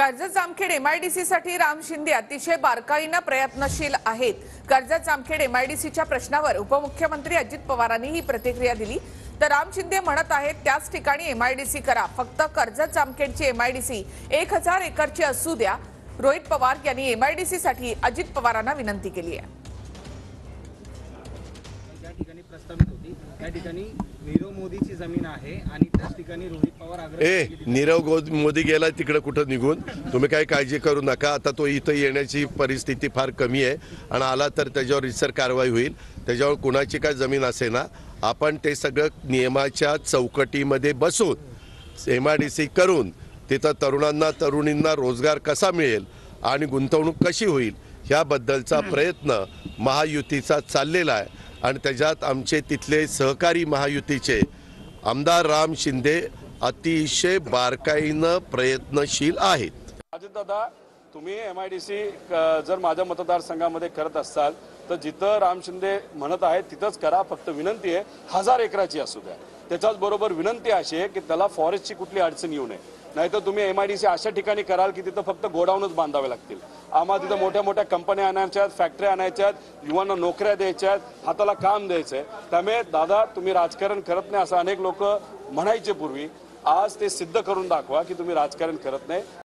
Karjat Jamkhed MIDC साठी राम शिंदे अतिशय बारकाईने प्रयत्नशील आहेत। कर्जत जामखेड एमआयडीसीच्या प्रश्नावर उपमुख्यमंत्री अजित पवारांनी ही प्रतिक्रिया दिली। तर राम शिंदे म्हणत आहेत त्याच ठिकाणी एमआयडीसी करा, फक्त कर्जत जामखेडची एमआयडीसी 1000 एकरची असू द्या। रोहित पवार यांनी एमआयडीसी साठी अजित पवारांना विनंती केली आहे। प्रस्तावित होती त्या ठिकाणी नीरव मोदीची जमीन आहे आणि त्याच ठिकाणी रोहित पवार नीरव मोदी गेला तिकडे कुठं निघून, तुम्ही काही काळजी करू नका। आता तो इथं येण्याची परिस्थिती फार कमी आहे आणि आला तर त्याच्यावर रितसर कारवाई होईल। त्याच्यावर कुणाची काय जमीन असे ना, आपण ते सगळं नियमाच्या चौकटीमध्ये बसून एमआयडीसी करून तिथं तरुणांना तरुणींना रोजगार कसा मिळेल आणि गुंतवणूक कशी होईल याबद्दलचा प्रयत्न महायुतीचा चाललेला आहे। आणि त्याच्यात आमचे तिथले सहकारी महायुतीचे आमदार राम शिंदे अतिशय बारकाईने प्रयत्नशील आहेत। अजितदादा, तुम्ही एमआयडीसी जर माझ्या मतदारसंघामध्ये करत असाल तर जिथं राम शिंदे म्हणत आहेत तिथंच करा, फक्त विनंती आहे 1000 एकराची असू द्या। त्याच्याच बरोबर विनंती अशी आहे की त्याला फॉरेस्टची कुठली अडचण येऊ नये, नाहीतर तुम्ही एमआयडीसी अशा ठिकाणी कराल की तिथं फक्त गोडाऊनच बांधावे लागतील। आम्हाला तिथं मोठ्या मोठ्या कंपन्या आणायच्यात, फॅक्टरी आणायच्यात, युवांना नोकऱ्या द्यायच्यात, हाताला काम द्यायचंय। त्यामुळे दादा, तुम्ही राजकारण करत नाही असं अनेक लोक म्हणायचे पूर्वी, आज ते सिद्ध करून दाखवा की तुम्ही राजकारण करत नाही।